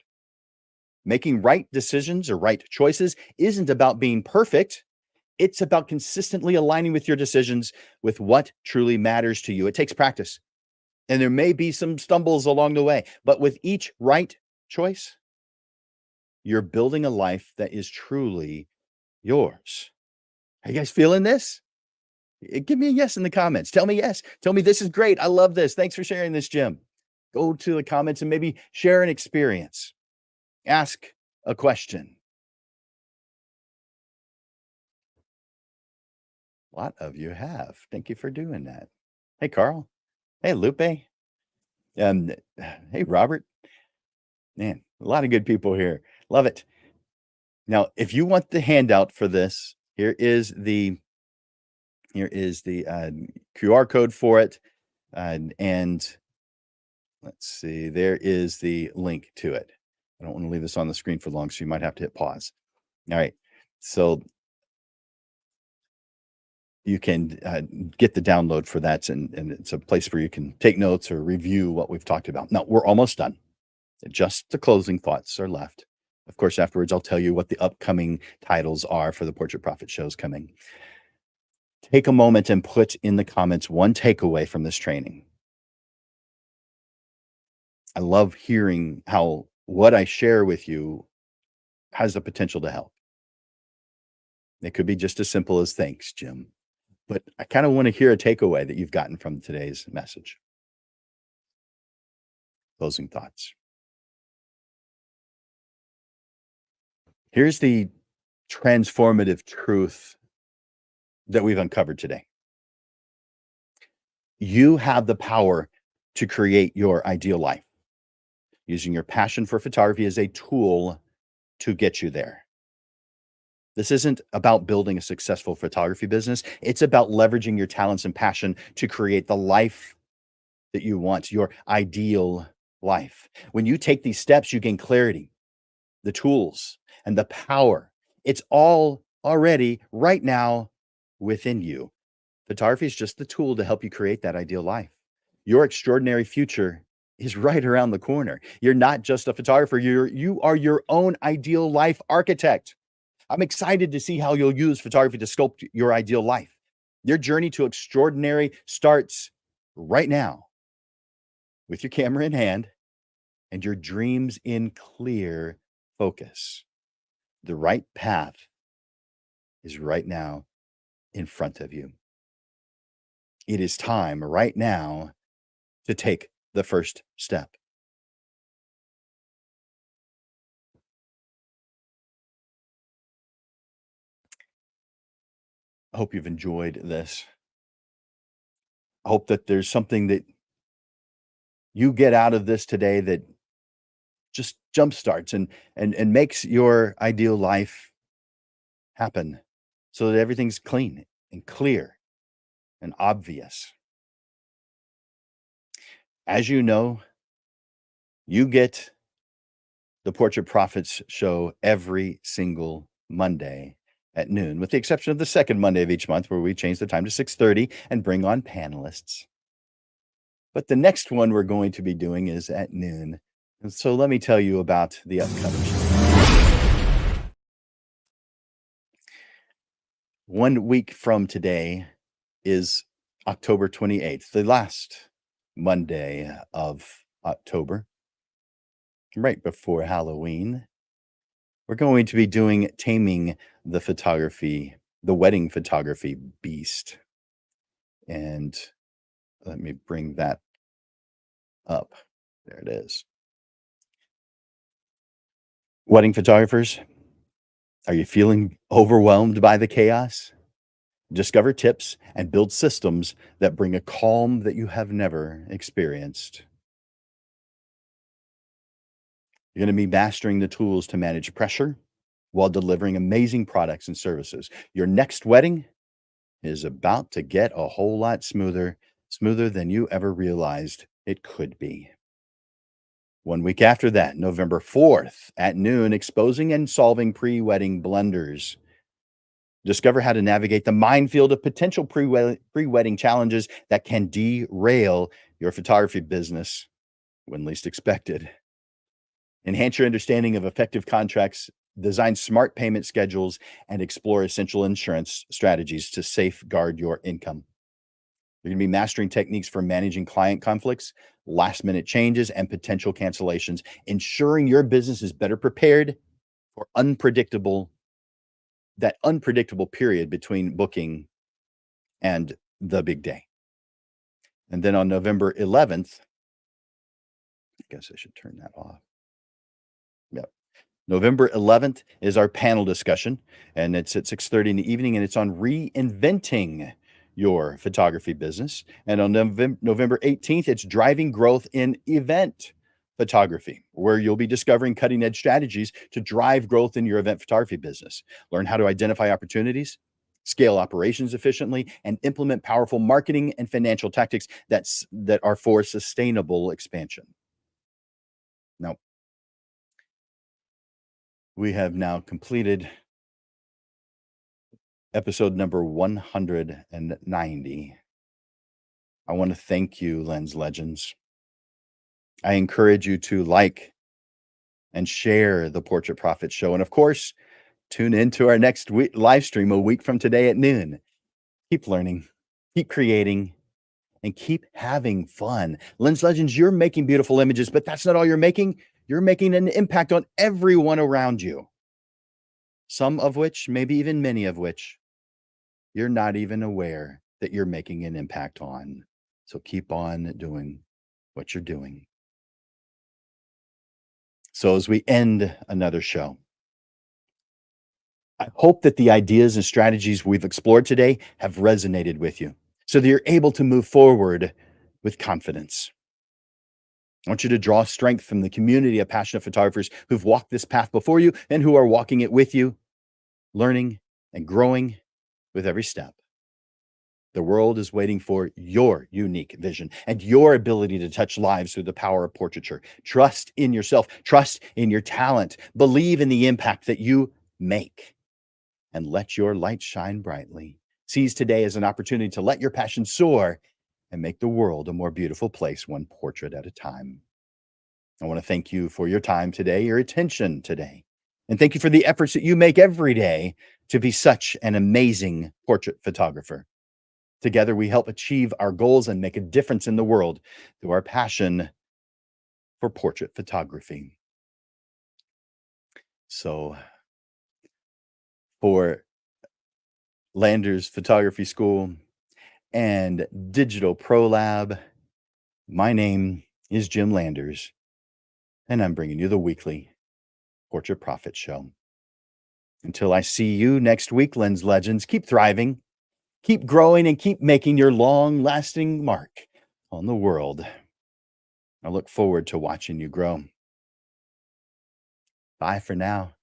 Making right decisions or right choices isn't about being perfect. It's about consistently aligning with your decisions with what truly matters to you. It takes practice, and there may be some stumbles along the way, but with each right choice, you're building a life that is truly yours. Are you guys feeling this? Give me a yes in the comments. Tell me yes. Tell me this is great. I love this. Thanks for sharing this, Jim. Go to the comments and maybe share an experience. Ask a question. A lot of you have. Thank you for doing that. Hey, Carl. Hey, Lupe. Um, hey, Robert. Man, a lot of good people here. Love it. Now, if you want the handout for this, here is the QR code for it, and let's see, there is the link to it. I don't want to leave this on the screen for long, so you might have to hit pause. All right, so you can get the download for that, and it's a place where you can take notes or review what we've talked about. Now, we're almost done. Just the closing thoughts are left. Of course, afterwards, I'll tell you what the upcoming titles are for the Portrait Profit shows coming. Take a moment and put in the comments one takeaway from this training. I love hearing how what I share with you has the potential to help. It could be just as simple as thanks, Jim. But I kind of want to hear a takeaway that you've gotten from today's message. Closing thoughts. Here's the transformative truth that we've uncovered today. You have the power to create your ideal life using your passion for photography as a tool to get you there. This isn't about building a successful photography business. It's about leveraging your talents and passion to create the life that you want, your ideal life. When you take these steps, you gain clarity, the tools, and the power. It's all already right now within you. Photography is just the tool to help you create that ideal life. Your extraordinary future is right around the corner. You're not just a photographer, you are your own ideal life architect. I'm excited to see how you'll use photography to sculpt your ideal life. Your journey to extraordinary starts right now with your camera in hand and your dreams in clear focus. The right path is right now in front of you. It is time right now to take the first step. I hope you've enjoyed this. I hope that there's something that you get out of this today that just jumpstarts and makes your ideal life happen so that everything's clean and clear and obvious. As you know, you get the Portrait Profits show every single Monday at noon, with the exception of the second Monday of each month, where we change the time to 6:30 and bring on panelists. But the next one we're going to be doing is at noon. And so let me tell you about the upcoming show. 1 week from today is October 28th, the last Monday of October, right before Halloween. We're going to be doing Taming the Wedding Photography Beast. And let me bring that up. There it is. Wedding photographers, are you feeling overwhelmed by the chaos? Discover tips and build systems that bring a calm that you have never experienced. You're going to be mastering the tools to manage pressure while delivering amazing products and services. Your next wedding is about to get a whole lot smoother than you ever realized it could be. 1 week after that, November 4th at noon, exposing and solving pre-wedding blunders. Discover how to navigate the minefield of potential pre-wedding challenges that can derail your photography business when least expected. Enhance your understanding of effective contracts, design smart payment schedules, and explore essential insurance strategies to safeguard your income. You're going to be mastering techniques for managing client conflicts, last-minute changes, and potential cancellations, ensuring your business is better prepared for that unpredictable period between booking and the big day. And then on November 11th, I guess I should turn that off. Yep. November 11th is our panel discussion, and it's at 6:30 in the evening, and it's on reinventing your photography business. And on November 18th, it's driving growth in event photography, where you'll be discovering cutting-edge strategies to drive growth in your event photography business. Learn how to identify opportunities, scale operations efficiently, and implement powerful marketing and financial tactics that are for sustainable expansion. Now, we have now completed episode number 190. I want to thank you, Lens Legends. I encourage you to like and share the Portrait Profit Show. And of course, tune in to our next live stream a week from today at noon. Keep learning, keep creating, and keep having fun. Lens Legends, you're making beautiful images, but that's not all you're making. You're making an impact on everyone around you. Some of which, maybe even many of which, you're not even aware that you're making an impact on. So keep on doing what you're doing. So as we end another show, I hope that the ideas and strategies we've explored today have resonated with you so that you're able to move forward with confidence. I want you to draw strength from the community of passionate photographers who've walked this path before you and who are walking it with you, learning and growing with every step. The world is waiting for your unique vision and your ability to touch lives through the power of portraiture. Trust in yourself, trust in your talent, believe in the impact that you make, and let your light shine brightly. Seize today as an opportunity to let your passion soar and make the world a more beautiful place, one portrait at a time. I want to thank you for your time today, your attention today, and thank you for the efforts that you make every day to be such an amazing portrait photographer. Together, we help achieve our goals and make a difference in the world through our passion for portrait photography. So, for Landers Photography School and Digital Pro Lab, my name is Jim Landers, and I'm bringing you the weekly Portrait Profit Show. Until I see you next week, Lens Legends, keep thriving, keep growing, and keep making your long lasting mark on the world. I look forward to watching you grow. Bye for now.